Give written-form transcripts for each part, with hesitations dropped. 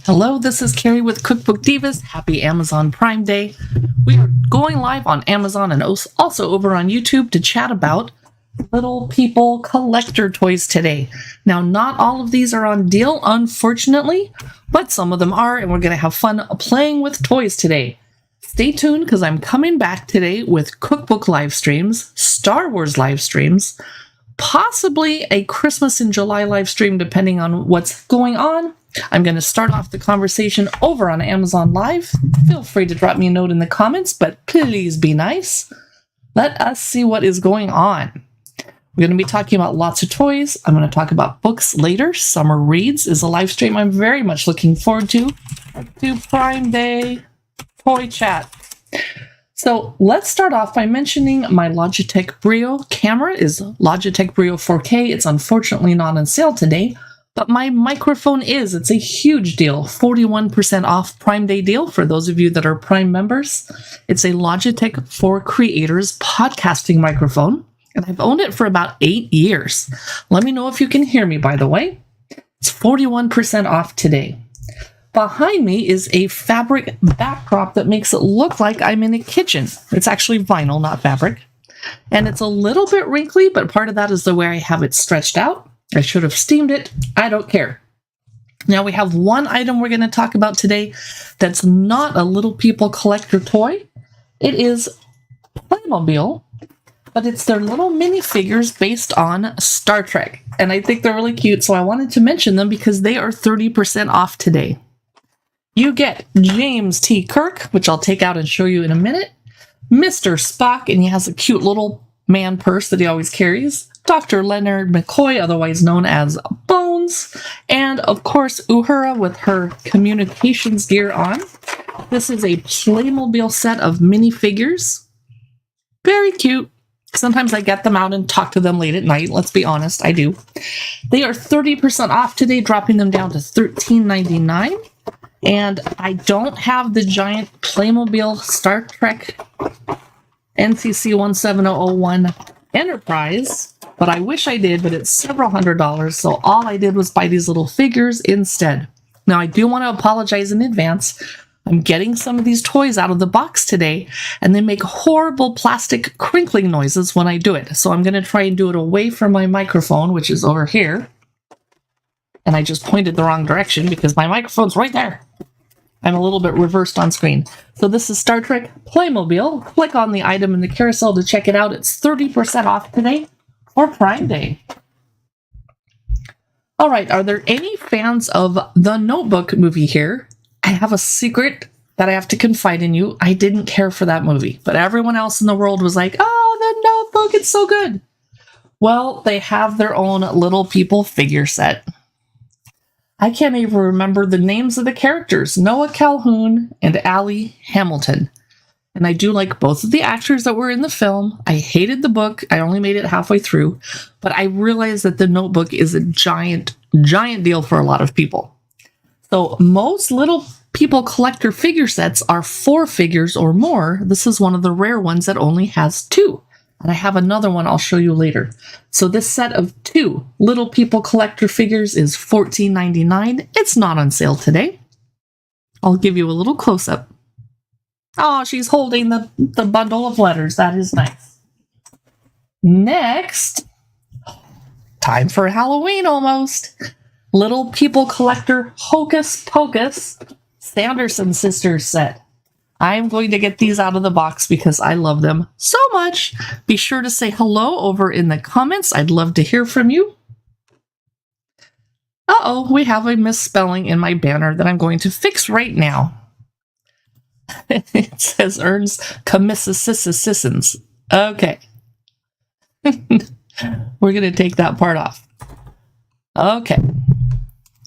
Hello, this is Carrie with Cookbook Divas. Happy Amazon Prime Day. We are going live on Amazon and also over on YouTube to chat about Little People collector toys today. Now, not all of these are on deal, unfortunately, but some of them are, and we're going to have fun playing with toys today. Stay tuned because I'm coming back today with cookbook live streams, Star Wars live streams, possibly a Christmas in July live stream, depending on what's going on. I'm going to start off the conversation over on Amazon Live. Feel free to drop me a note in the comments, but please be nice. Let us see what is going on. We're going to be talking about lots of toys. I'm going to talk about books later. Summer Reads is a live stream I'm very much looking forward to. Prime Day toy chat. So let's start off by mentioning my Logitech Brio camera is Logitech Brio 4K. It's unfortunately not on sale today, but my microphone is. It's a huge deal. 41% off Prime Day deal for those of you that are Prime members. It's a Logitech for Creators podcasting microphone, and I've owned it for about 8 years. Let me know if you can hear me, by the way. It's 41% off today. Behind me is a fabric backdrop that makes it look like I'm in a kitchen. It's actually vinyl, not fabric. And it's a little bit wrinkly, but part of that is the way I have it stretched out. I should have steamed it. I don't care. Now we have one item we're going to talk about today that's not a Little People collector toy. It is Playmobil, but it's their little minifigures based on Star Trek. And I think they're really cute, so I wanted to mention them because they are 30% off today. You get James T. Kirk, which I'll take out and show you in a minute, Mr. Spock, and he has a cute little man purse that he always carries, Dr. Leonard McCoy, otherwise known as Bones, and of course Uhura with her communications gear on. This is a Playmobil set of minifigures. Very cute. Sometimes I get them out and talk to them late at night. Let's be honest, I do. They are 30% off today, dropping them down to $13.99. And I don't have the giant Playmobil Star Trek NCC 17001 Enterprise, but I wish I did, but it's several $100s, so all I did was buy these little figures instead. Now, I do want to apologize in advance. I'm getting some of these toys out of the box today, and they make horrible plastic crinkling noises when I do it. So I'm going to try and do it away from my microphone, which is over here. And I just pointed the wrong direction because my microphone's right there. I'm a little bit reversed on screen. So this is Star Trek Playmobil. Click on the item in the carousel to check it out. It's 30% off today for Prime Day. All right, are there any fans of The Notebook movie here? I have a secret that I have to confide in you. I didn't care for that movie, but everyone else in the world was like, oh, The Notebook, it's so good. Well, they have their own Little People figure set. I can't even remember the names of the characters, Noah Calhoun and Allie Hamilton. And I do like both of the actors that were in the film. I hated the book. I only made it halfway through. But I realized that The Notebook is a giant deal for a lot of people. So most Little People collector figure sets are 4 figures or more. This is one of the rare ones that only has 2. And I have another one I'll show you later. So this set of 2 Little People collector figures is $14.99. It's not on sale today. I'll give you a little close-up. Oh, she's holding the bundle of letters. That is nice. Next, time for Halloween almost. Little People collector Hocus Pocus Sanderson Sisters set. I'm going to get these out of the box because I love them so much. Be sure to say hello over in the comments. I'd love to hear from you. Uh-oh, we have a misspelling in my banner that I'm going to fix right now. It says Ernst Comississississins. Okay. We're going to take that part off. Okay.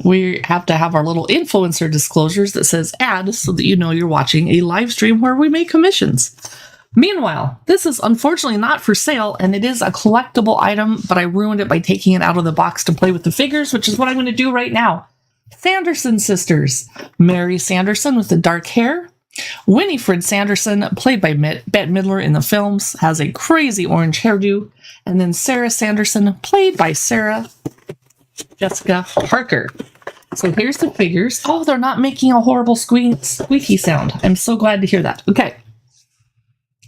We have to have our little influencer disclosures that says add so that you know you're watching a live stream where we make commissions. Meanwhile, this is unfortunately not for sale, and it is a collectible item, but I ruined it by taking it out of the box to play with the figures, which is what I'm going to do right now. Sanderson sisters. Mary Sanderson with the dark hair. Winifred Sanderson, played by Bette Midler in the films, has a crazy orange hairdo. And then Sarah Sanderson, played by Sarah Jessica Parker. So here's the figures. Oh, they're not making a horrible squeaky sound. I'm so glad to hear that. Okay.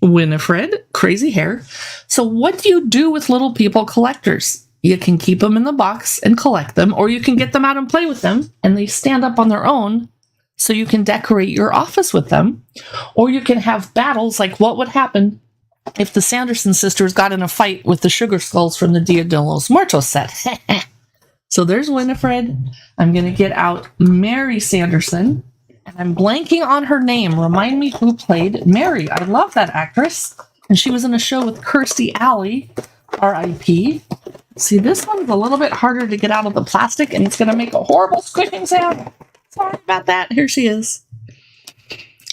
Winifred, crazy hair. So what do you do with Little People collectors? You can keep them in the box and collect them, or you can get them out and play with them, and they stand up on their own, so you can decorate your office with them. Or you can have battles like what would happen if the Sanderson sisters got in a fight with the Sugar Skulls from the Dia de los Muertos set. So there's Winifred. I'm going to get out Mary Sanderson. And I'm blanking on her name. Remind me who played Mary. I love that actress. And she was in a show with Kirstie Alley, R.I.P. See, this one's a little bit harder to get out of the plastic, and it's going to make a horrible squishing sound. Sorry about that. Here she is.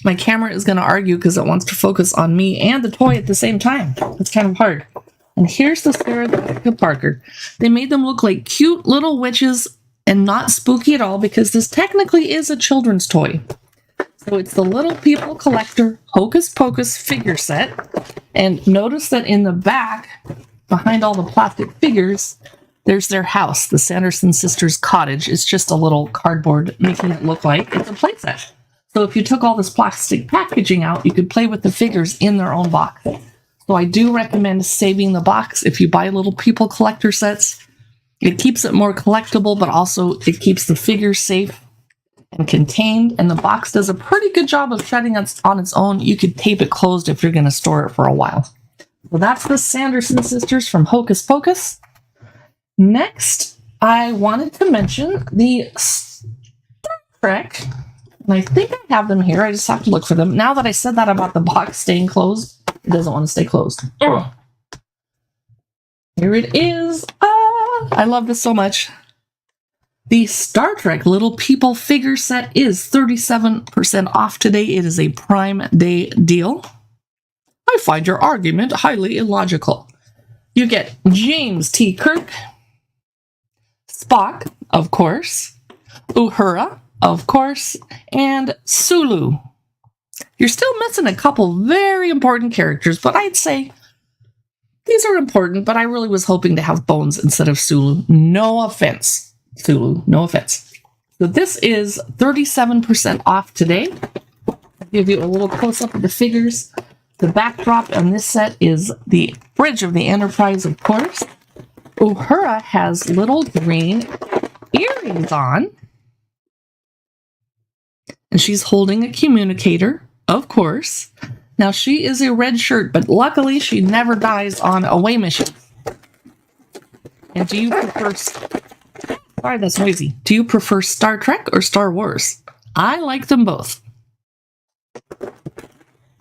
My camera is going to argue because it wants to focus on me and the toy at the same time. It's kind of hard. And here's the Sarah Jessica Parker. They made them look like cute little witches and not spooky at all because this technically is a children's toy. So it's the Little People Collector Hocus Pocus figure set. And notice that in the back, behind all the plastic figures, there's their house, the Sanderson sisters' cottage. It's just a little cardboard making it look like it's a playset. So if you took all this plastic packaging out, you could play with the figures in their own box. So I do recommend saving the box if you buy Little People collector sets. It keeps it more collectible, but also it keeps the figures safe and contained. And the box does a pretty good job of shutting on its own. You could tape it closed if you're going to store it for a while. So that's the Sanderson sisters from Hocus Pocus. Next, I wanted to mention the Star Trek. And I think I have them here. I just have to look for them. Now that I said that about the box staying closed, it doesn't want to stay closed. Ugh. Here it is. I love this so much. The Star Trek Little People figure set is 37% off today. It is a Prime Day deal. I find your argument highly illogical. You get James T. Kirk, Spock, of course, Uhura, of course, and Sulu. You're still missing a couple very important characters, but I'd say these are important, but I really was hoping to have Bones instead of Sulu. No offense, Sulu, no offense. So this is 37% off today. I'll give you a little close-up of the figures. The backdrop on this set is the bridge of the Enterprise, of course. Uhura has little green earrings on. And she's holding a communicator, of course. Now, she is a red shirt, but luckily she never dies on away missions. And do you prefer... Sorry, that's noisy. Do you prefer Star Trek or Star Wars? I like them both.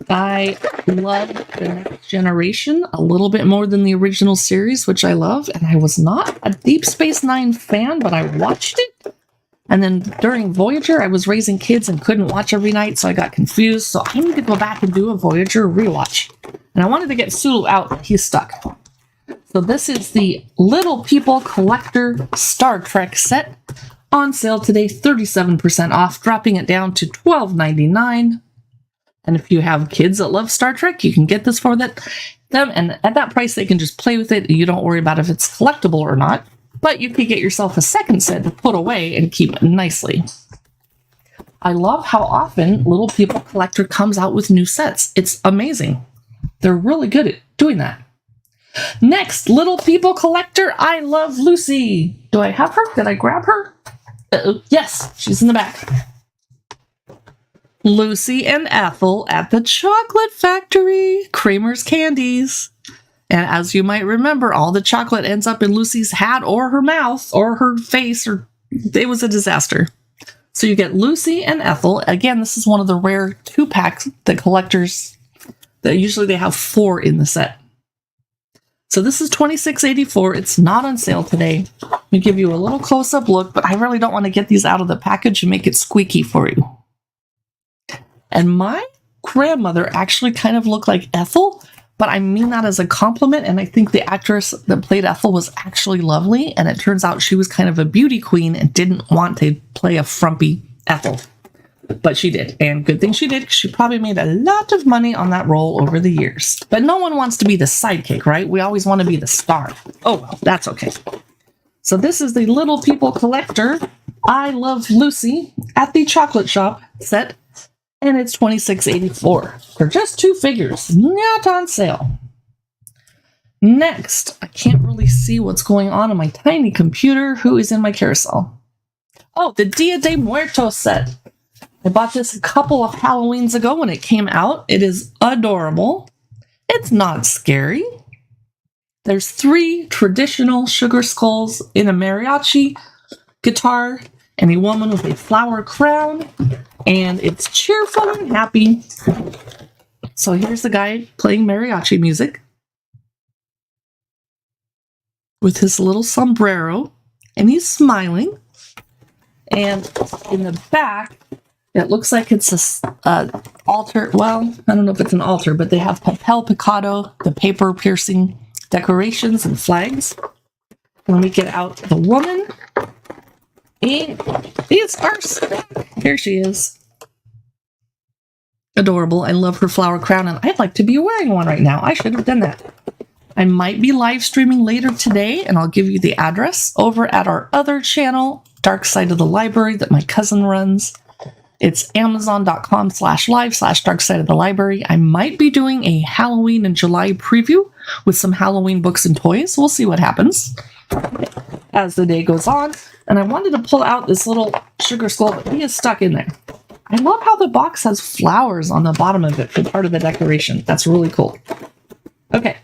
I love The Next Generation a little bit more than the original series, which I love. And I was not a Deep Space Nine fan, but I watched it. And then during Voyager, I was raising kids and couldn't watch every night, so I got confused. So I need to go back and do a Voyager rewatch. And I wanted to get Sulu out, but he's stuck. So this is the Little People Collector Star Trek set. On sale today, 37% off, dropping it down to $12.99. And if you have kids that love Star Trek, you can get this for them. And at that price, they can just play with it. You don't worry about if it's collectible or not. But you could get yourself a second set to put away and keep nicely. I love how often Little People Collector comes out with new sets. It's amazing. They're really good at doing that. Next, Little People Collector, I Love Lucy. Do I have her? Did I grab her? Yes, she's in the back. Lucy and Ethel at the Chocolate Factory, Kramer's Candies. And as you might remember, all the chocolate ends up in Lucy's hat or her mouth or her face, or it was a disaster. So you get Lucy and Ethel. Again, this is one of the rare 2-packs that collectors, that usually they have 4 in the set. So this is $26.84. It's not on sale today. We give you a little close-up look, but I really don't want to get these out of the package and make it squeaky for you. And my grandmother actually kind of looked like Ethel, but I mean that as a compliment, and I think the actress that played Ethel was actually lovely, and it turns out she was kind of a beauty queen and didn't want to play a frumpy Ethel. But she did, and good thing she did, because she probably made a lot of money on that role over the years. But no one wants to be the sidekick, right? We always want to be the star. Oh, well, that's okay. So this is the Little People Collector I Love Lucy at the Chocolate Shop set, and it's $26.84 for just 2 figures, not on sale. Next, I can't really see what's going on my tiny computer. Who is in my carousel? Oh, the Dia de Muertos set. I bought this a couple of Halloweens ago when it came out. It is adorable. It's not scary. There's 3 traditional sugar skulls in a mariachi guitar and a woman with a flower crown, and it's cheerful and happy. So here's the guy playing mariachi music with his little sombrero, and he's smiling. And in the back, it looks like it's a altar. Well, I don't know if it's an altar, but they have papel picado, the paper piercing decorations and flags. Let me get out the woman. And it's our snack. Here she is. Adorable. I love her flower crown, and I'd like to be wearing one right now. I should have done that. I might be live streaming later today, and I'll give you the address over at our other channel, Dark Side of the Library, that my cousin runs. It's amazon.com/live/Dark Side of the Library. I might be doing a Halloween in July preview with some Halloween books and toys. We'll see what happens as the day goes on. And I wanted to pull out this little sugar skull, but he is stuck in there. I love how the box has flowers on the bottom of it for part of the decoration. That's really cool. Okay,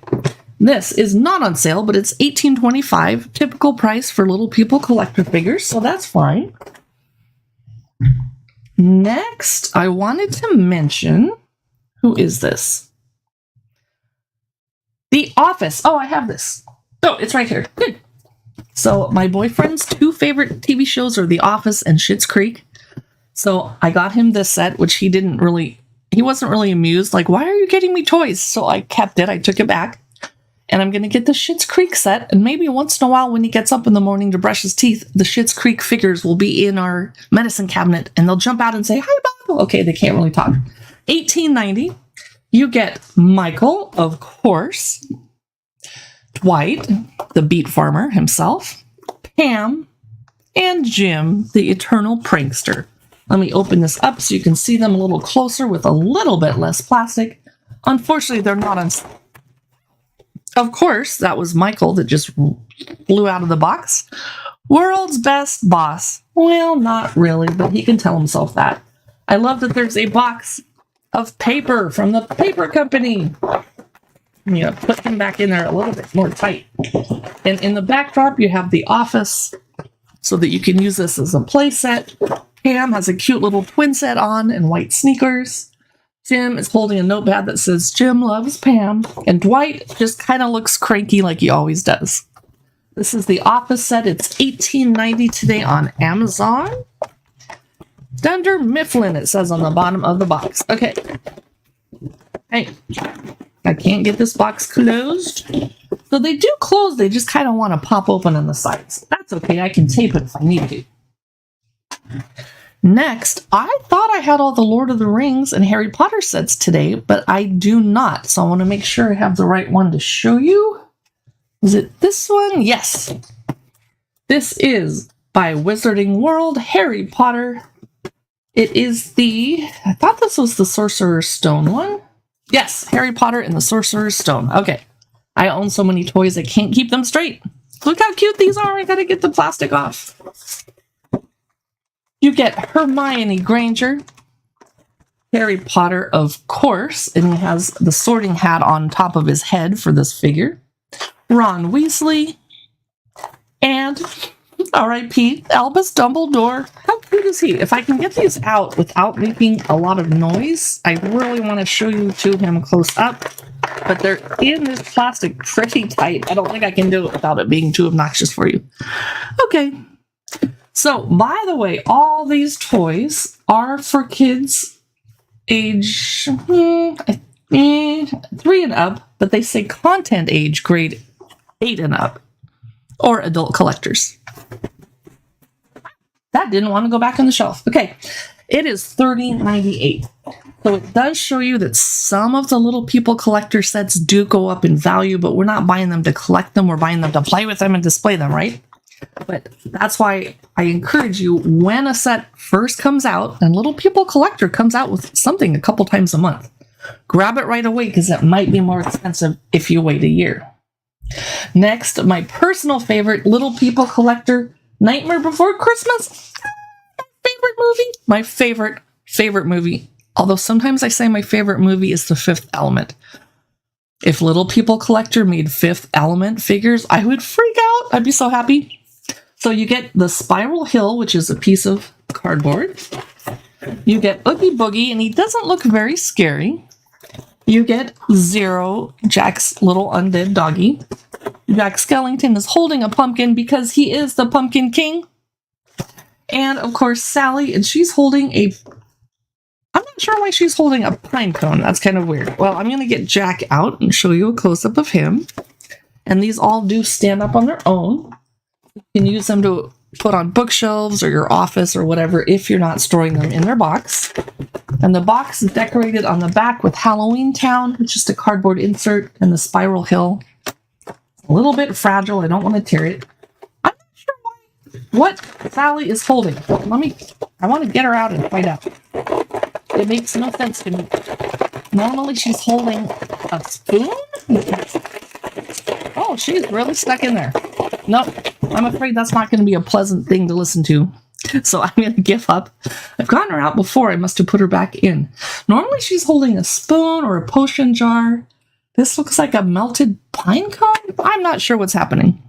this is not on sale, but it's $18.25, typical price for Little People collector figures, so that's fine. Next, I wanted to mention, who is this? The Office. Oh, I have this. Oh, it's right here. Good. So my boyfriend's 2 favorite TV shows are The Office and Schitt's Creek. So I got him this set, which he wasn't really amused. Like, why are you getting me toys? So I kept it. I took it back. And I'm going to get the Schitt's Creek set. And maybe once in a while when he gets up in the morning to brush his teeth, the Schitt's Creek figures will be in our medicine cabinet. And they'll jump out and say, hi, Bob. Okay, they can't really talk. $18.90. You get Michael, of course. Dwight, the beet farmer himself. Pam. And Jim, the eternal prankster. Let me open this up so you can see them a little closer with a little bit less plastic. Unfortunately, they're not on. Of course, that was Michael that just flew out of the box. World's best boss. Well, not really, but he can tell himself that. I love that there's a box of paper from the paper company. You know, put them back in there a little bit more tight. And in the backdrop, you have The Office so that you can use this as a play set. Pam has a cute little twin set on and white sneakers. Jim is holding a notepad that says Jim loves Pam. And Dwight just kind of looks cranky like he always does. This is The Office set. It's $18.90 today on Amazon. Dunder Mifflin, it says on the bottom of the box. Okay. Hey, I can't get this box closed. So they do close. They just kind of want to pop open on the sides. That's okay. I can tape it if I need to. Next, I thought I had all the Lord of the Rings and Harry Potter sets today, but I do not. So I want to make sure I have the right one to show you. Is it this one? Yes. This is by Wizarding World, Harry Potter. It is I thought this was the Sorcerer's Stone one. Yes, Harry Potter and the Sorcerer's Stone. Okay. I own so many toys I can't keep them straight. Look how cute these are. I gotta get the plastic off. You get Hermione Granger, Harry Potter, of course, and he has the sorting hat on top of his head for this figure. Ron Weasley, and R.I.P. Albus Dumbledore. How cute is he? If I can get these out without making a lot of noise, I really want to show you to him close up, but they're in this plastic pretty tight. I don't think I can do it without it being too obnoxious for you. Okay. So, by the way, all these toys are for kids age 3 and up, but they say content age grade 8 and up, or adult collectors. That didn't want to go back on the shelf. Okay, it is $30.98. So it does show you that some of the Little People collector sets do go up in value, but we're not buying them to collect them. We're buying them to play with them and display them, right? But that's why I encourage you, when a set first comes out, and Little People Collector comes out with something a couple times a month, grab it right away because it might be more expensive if you wait a year. Next, my personal favorite, Little People Collector, Nightmare Before Christmas. Favorite movie? My favorite movie. Although sometimes I say my favorite movie is The Fifth Element. If Little People Collector made Fifth Element figures, I would freak out. I'd be so happy. So you get the Spiral Hill, which is a piece of cardboard. You get Oogie Boogie, and he doesn't look very scary. You get Zero, Jack's little undead doggy. Jack Skellington is holding a pumpkin because he is the Pumpkin King. And, of course, Sally, and she's holding a... I'm not sure why she's holding a pine cone. That's kind of weird. Well, I'm going to get Jack out and show you a close-up of him. And these all do stand up on their own. You can use them to put on bookshelves or your office or whatever if you're not storing them in their box. And the box is decorated on the back with Halloween Town, which is a cardboard insert, and the Spiral Hill. It's a little bit fragile. I don't want to tear it. I'm not sure what Sally is holding. I want to get her out and find out. It makes no sense to me. Normally she's holding a spoon? Oh, she's really stuck in there. Nope, I'm afraid that's not going to be a pleasant thing to listen to. So I'm going to give up. I've gotten her out before. I must have put her back in. Normally she's holding a spoon or a potion jar. This looks like a melted pine cone. I'm not sure what's happening.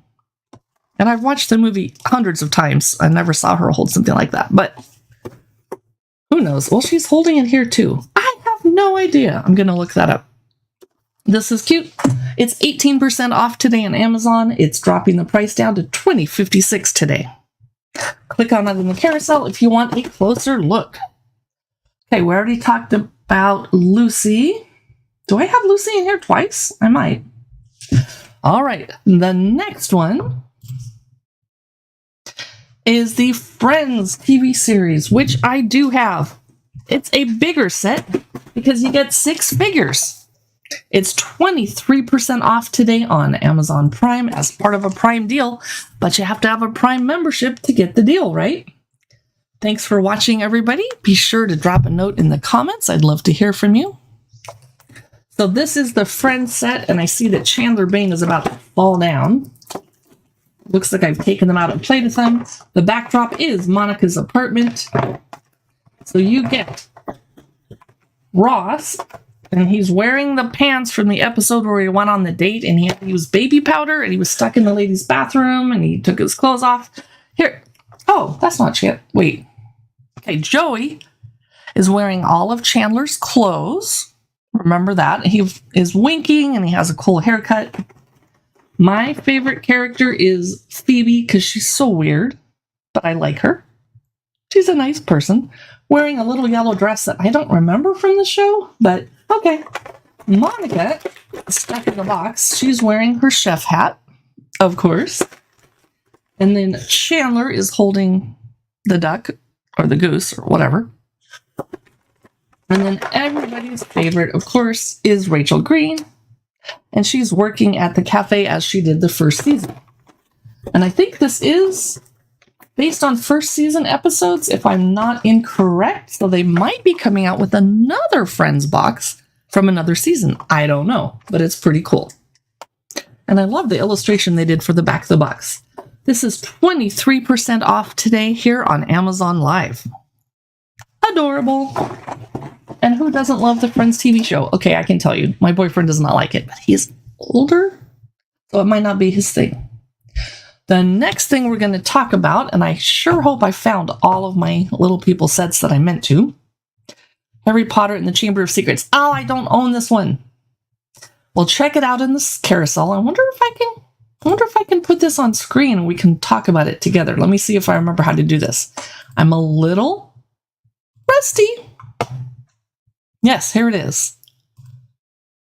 And I've watched the movie hundreds of times. I never saw her hold something like that. But who knows? Well, she's holding it here too. I have no idea. I'm going to look that up. This is cute. It's 18% off today on Amazon. It's dropping the price down to $20.56 today. Click on that in the carousel if you want a closer look. Okay, we already talked about Lucy. Do I have Lucy in here twice? I might. All right, the next one is the Friends TV series, which I do have. It's a bigger set because you get 6 figures. It's 23% off today on Amazon Prime as part of a Prime deal, but you have to have a Prime membership to get the deal, right? Thanks for watching, everybody. Be sure to drop a note in the comments. I'd love to hear from you. So this is the Friends set, and I see that Chandler Bing is about to fall down. Looks like I've taken them out and played with them. The backdrop is Monica's apartment. So you get Ross, and he's wearing the pants from the episode where he went on the date, and he had to use baby powder, and he was stuck in the ladies' bathroom, and he took his clothes off. Here. Oh, that's not Chandler. Wait. Okay, Joey is wearing all of Chandler's clothes. Remember that. He is winking, and he has a cool haircut. My favorite character is Phoebe because she's so weird, but I like her. She's a nice person, wearing a little yellow dress that I don't remember from the show, but okay. Monica, stuck in the box, she's wearing her chef hat, of course. And then Chandler is holding the duck, or the goose, or whatever. And then everybody's favorite, of course, is Rachel Green. And she's working at the cafe as she did the first season. And I think this is based on first season episodes, if I'm not incorrect. So they might be coming out with another Friends box from another season. I don't know, but it's pretty cool. And I love the illustration they did for the back of the box. This is 23% off today here on Amazon Live. Adorable. And who doesn't love the Friends TV show? Okay, I can tell you. My boyfriend does not like it, but he's older, so it might not be his thing. The next thing we're going to talk about, and I sure hope I found all of my Little People sets that I meant to. Harry Potter and the Chamber of Secrets. Oh, I don't own this one. Well, check it out in this carousel. I wonder if I can put this on screen and we can talk about it together. Let me see if I remember how to do this. I'm a little rusty. Yes, here it is.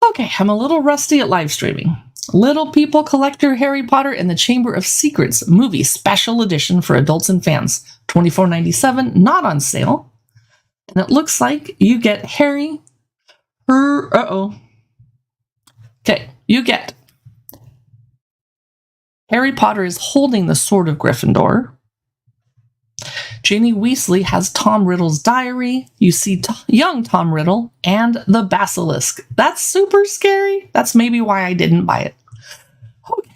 Okay, I'm a little rusty at live streaming. Little People Collector Harry Potter and the Chamber of Secrets movie special edition for adults and fans. $24.97, not on sale. And it looks like you get Harry. Okay, you get Harry Potter is holding the Sword of Gryffindor. Ginny Weasley has Tom Riddle's diary. You see young Tom Riddle and the basilisk. That's super scary. That's maybe why I didn't buy it. Okay.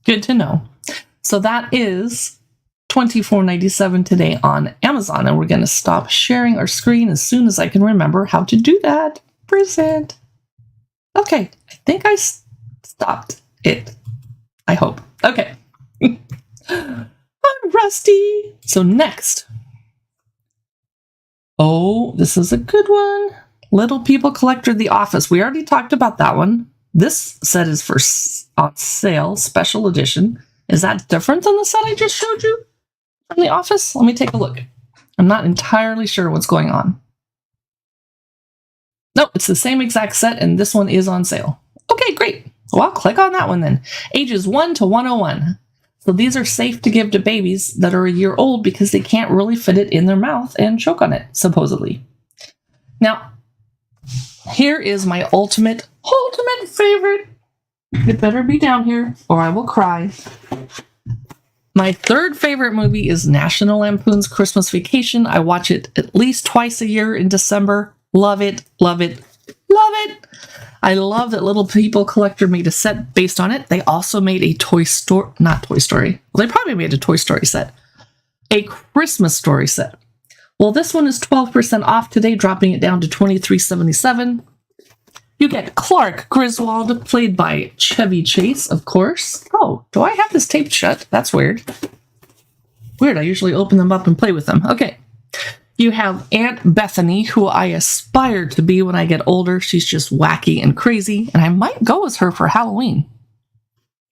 Good to know. So that is $24.97 today on Amazon, and we're going to stop sharing our screen as soon as I can remember how to do that. Present. Okay, I think I stopped it. I hope. Okay. I'm rusty. So next. Oh, this is a good one. Little People Collector: The Office. We already talked about that one. This set is for on sale, special edition. Is that different than the set I just showed you from The Office? Let me take a look. I'm not entirely sure what's going on. Nope, it's the same exact set, and this one is on sale. Okay, great. Well, click on that one then. Ages 1 to 101. So these are safe to give to babies that are a year old because they can't really fit it in their mouth and choke on it, supposedly. Now, here is my ultimate favorite. It better be down here or I will cry. My third favorite movie is National Lampoon's Christmas Vacation. I watch it at least twice a year in December. Love it, love it, love it. I love that Little People Collector made a set based on it. They also made a not Toy Story. Well, they probably made a Toy Story set. A Christmas Story set. Well, this one is 12% off today, dropping it down to $23.77. You get Clark Griswold, played by Chevy Chase, of course. Oh, do I have this taped shut? That's weird. Weird, I usually open them up and play with them. Okay. You have Aunt Bethany, who I aspire to be when I get older. She's just wacky and crazy, and I might go as her for Halloween.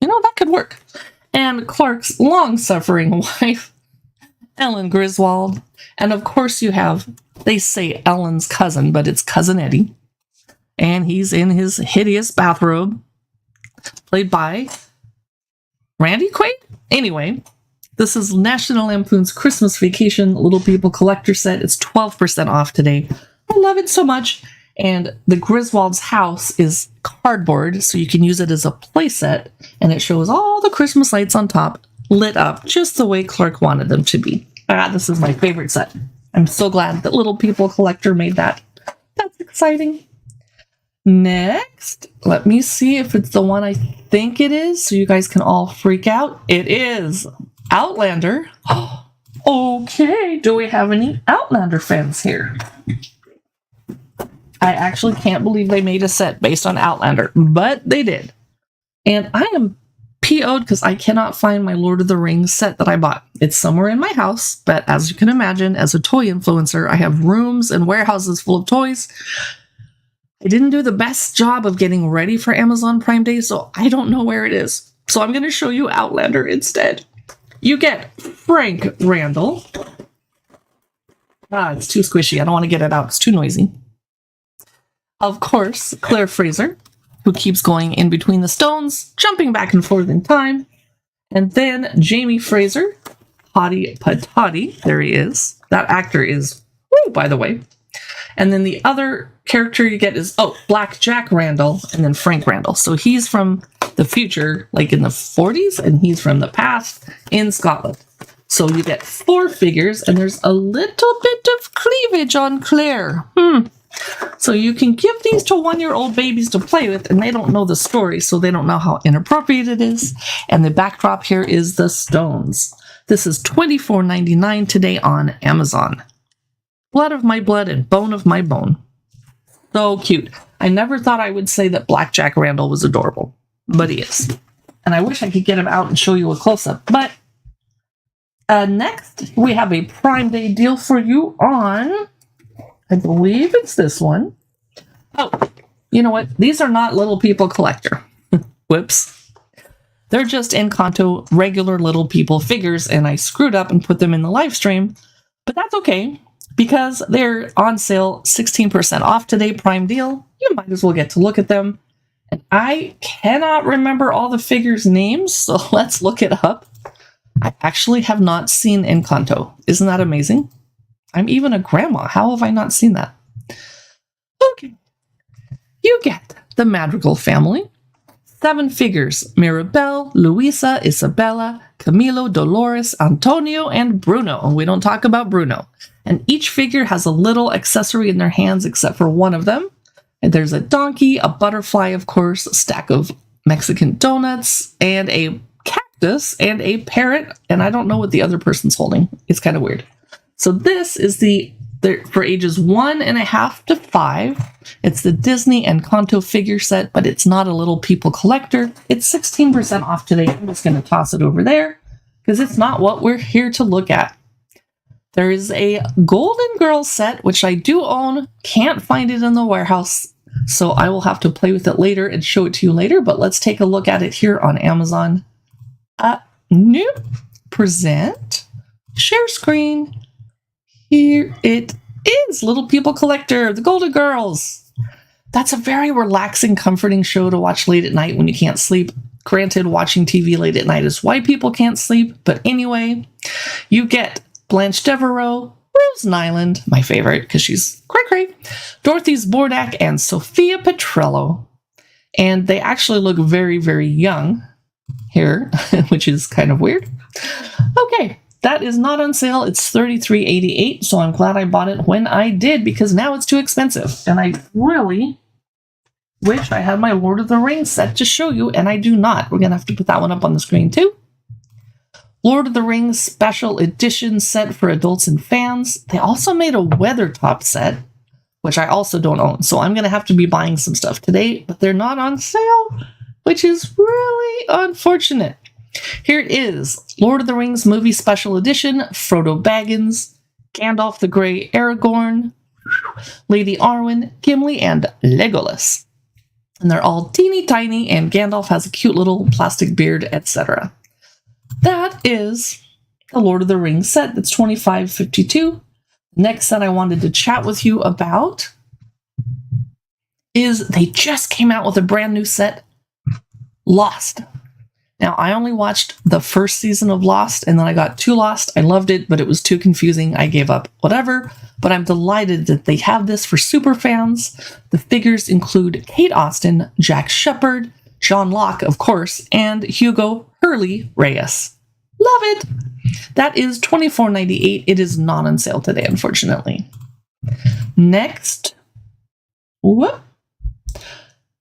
You know, that could work. And Clark's long-suffering wife, Ellen Griswold. And of course you have, they say Ellen's cousin, but it's Cousin Eddie. And he's in his hideous bathrobe, played by Randy Quaid? Anyway, this is National Lampoon's Christmas Vacation Little People Collector set. It's 12% off today. I love it so much. And the Griswold's house is cardboard, so you can use it as a play set. And it shows all the Christmas lights on top lit up just the way Clark wanted them to be. This is my favorite set. I'm so glad that Little People Collector made that. That's exciting. Next, let me see if it's the one I think it is, so you guys can all freak out. It is Outlander. Okay, do we have any Outlander fans here? I actually can't believe they made a set based on Outlander, but they did. And I am PO'd because I cannot find my Lord of the Rings set that I bought. It's somewhere in my house, but as you can imagine, as a toy influencer, I have rooms and warehouses full of toys. I didn't do the best job of getting ready for Amazon Prime Day, so I don't know where it is. So I'm going to show you Outlander instead. You get Frank Randall. It's too squishy. I don't want to get it out. It's too noisy. Of course, Claire Fraser, who keeps going in between the stones, jumping back and forth in time. And then Jamie Fraser, Hottie Patati. There he is. That actor is, by the way. And then the other character you get is, Black Jack Randall, and then Frank Randall. So he's from the future, like in the 40s, and he's from the past in Scotland. So you get 4 figures, and there's a little bit of cleavage on Claire. So you can give these to 1-year-old babies to play with, and they don't know the story, so they don't know how inappropriate it is. And the backdrop here is the stones. This is $24.99 today on Amazon. Blood of my blood and bone of my bone. So cute. I never thought I would say that Black Jack Randall was adorable, but he is. And I wish I could get him out and show you a close-up. But next, we have a Prime Day deal for you on, I believe it's this one. You know what? These are not Little People Collector. Whoops. They're just Encanto regular Little People figures, and I screwed up and put them in the live stream. But that's okay, because they're on sale 16% off today, Prime deal. You might as well get to look at them. And I cannot remember all the figures' names, so let's look it up. I actually have not seen Encanto. Isn't that amazing? I'm even a grandma. How have I not seen that? Okay. You get the Madrigal family, 7 figures: Mirabelle, Luisa, Isabella, Camilo, Dolores, Antonio, and Bruno. And we don't talk about Bruno. And each figure has a little accessory in their hands except for one of them. And there's a donkey, a butterfly, of course, a stack of Mexican donuts, and a cactus, and a parrot. And I don't know what the other person's holding. It's kind of weird. So this is for ages 1.5 to 5. It's the Disney Encanto figure set, but it's not a Little People collector. It's 16% off today. I'm just going to toss it over there because it's not what we're here to look at. There is a Golden Girls set, which I do own. Can't find it in the warehouse, so I will have to play with it later and show it to you later, but let's take a look at it here on Amazon. New present, share screen. Here it is, Little People Collector, the Golden Girls. That's a very relaxing, comforting show to watch late at night when you can't sleep. Granted, watching TV late at night is why people can't sleep, but anyway, you get Blanche Devereaux, Rose Nyland, my favorite because she's cray-cray, Dorothy Zbornak, and Sophia Petrello. And they actually look very, very young here, which is kind of weird. Okay, that is not on sale. It's $33.88, so I'm glad I bought it when I did because now it's too expensive. And I really wish I had my Lord of the Rings set to show you, and I do not. We're going to have to put that one up on the screen too. Lord of the Rings special edition set for adults and fans. They also made a Weathertop set, which I also don't own. So I'm going to have to be buying some stuff today, but they're not on sale, which is really unfortunate. Here it is. Lord of the Rings movie special edition. Frodo Baggins, Gandalf the Grey, Aragorn, Lady Arwen, Gimli, and Legolas. And they're all teeny tiny, and Gandalf has a cute little plastic beard, etc. That is the Lord of the Rings set. That's $25.52. Next set I wanted to chat with you about is they just came out with a brand new set, Lost. Now, I only watched the first season of Lost, and then I got too lost. I loved it, but it was too confusing. I gave up, whatever. But I'm delighted that they have this for super fans. The figures include Kate Austen, Jack Shephard, John Locke, of course, and Hugo Hurley Reyes. Love it! That is $24.98. It is not on sale today, unfortunately. Next. Whoop.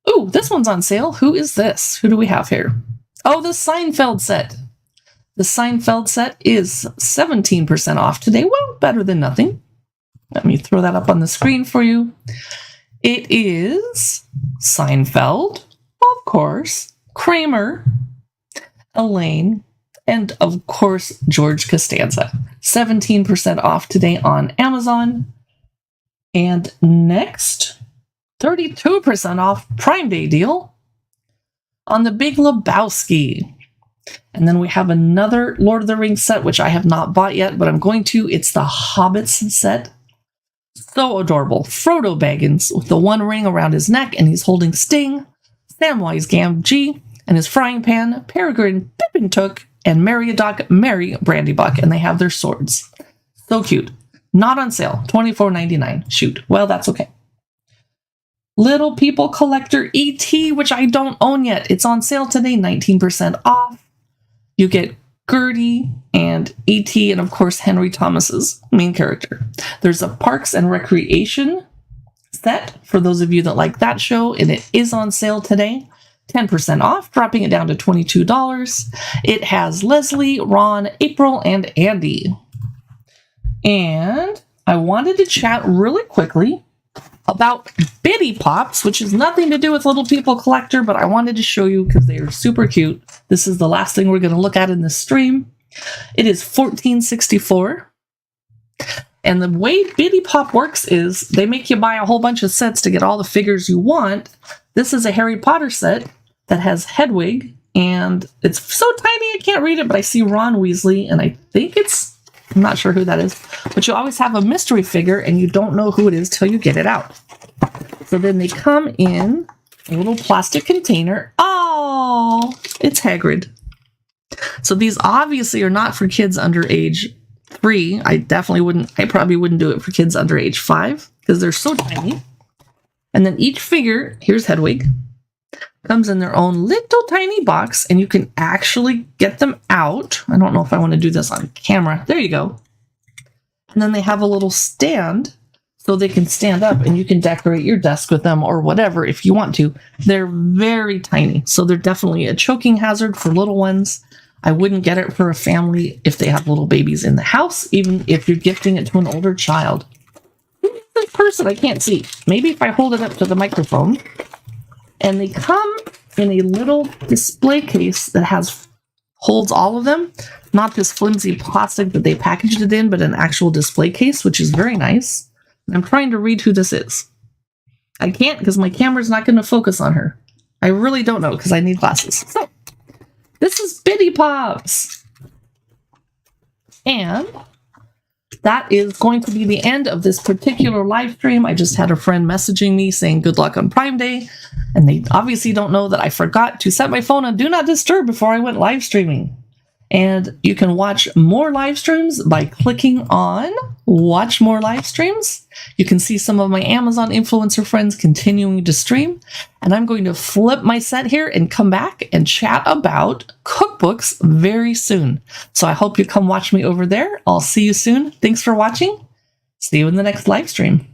Ooh, this one's on sale. Who is this? Who do we have here? Oh, the Seinfeld set. The Seinfeld set is 17% off today. Well, better than nothing. Let me throw that up on the screen for you. It is Seinfeld, of course, Kramer, Elaine, and of course, George Costanza. 17% off today on Amazon. And next, 32% off Prime Day deal on The Big Lebowski. And then we have another Lord of the Rings set, which I have not bought yet, but I'm going to. It's the Hobbits set. So adorable. Frodo Baggins with the one ring around his neck, and he's holding Sting, Samwise Gamgee, and his frying pan, Peregrine Pippin-Took, and Meriadoc Merry Brandybuck, and they have their swords. So cute. Not on sale. $24.99. Shoot. Well, that's okay. Little People Collector E.T., which I don't own yet. It's on sale today, 19% off. You get Gertie and E.T. and, of course, Henry Thomas's main character. There's a Parks and Recreation set for those of you that like that show, and it is on sale today. 10% off, dropping it down to $22. It has Leslie, Ron, April, and Andy. And I wanted to chat really quickly about Bitty Pops, which has nothing to do with Little People Collector, but I wanted to show you because they are super cute. This is the last thing we're going to look at in this stream. It is $14.64. And the way Bitty Pop works is they make you buy a whole bunch of sets to get all the figures you want. This is a Harry Potter set that has Hedwig, and it's so tiny I can't read it, but I see Ron Weasley, and I think I'm not sure who that is, but you always have a mystery figure, and you don't know who it is till you get it out. So then they come in a little plastic container. Oh, it's Hagrid. So these obviously are not for kids under age 3. I probably wouldn't do it for kids under age 5 because they're so tiny. And then each figure, here's Hedwig, Comes in their own little tiny box, and you can actually get them out. I don't know if I want to do this on camera. There you go. And then they have a little stand so they can stand up, and you can decorate your desk with them or whatever if you want to. They're very tiny, so they're definitely a choking hazard for little ones. I wouldn't get it for a family if they have little babies in the house, even if you're gifting it to an older child. Who is this person? I can't see. Maybe if I hold it up to the microphone. And they come in a little display case that holds all of them. Not this flimsy plastic that they packaged it in, but an actual display case, which is very nice. I'm trying to read who this is. I can't because my camera's not going to focus on her. I really don't know because I need glasses. So, this is Bitty Pops. And that is going to be the end of this particular live stream. I just had a friend messaging me saying good luck on Prime Day. And they obviously don't know that I forgot to set my phone on Do Not Disturb before I went live streaming. And you can watch more live streams by clicking on Watch More Live Streams. You can see some of my Amazon influencer friends continuing to stream. And I'm going to flip my set here and come back and chat about cookbooks very soon. So I hope you come watch me over there. I'll see you soon. Thanks for watching. See you in the next live stream.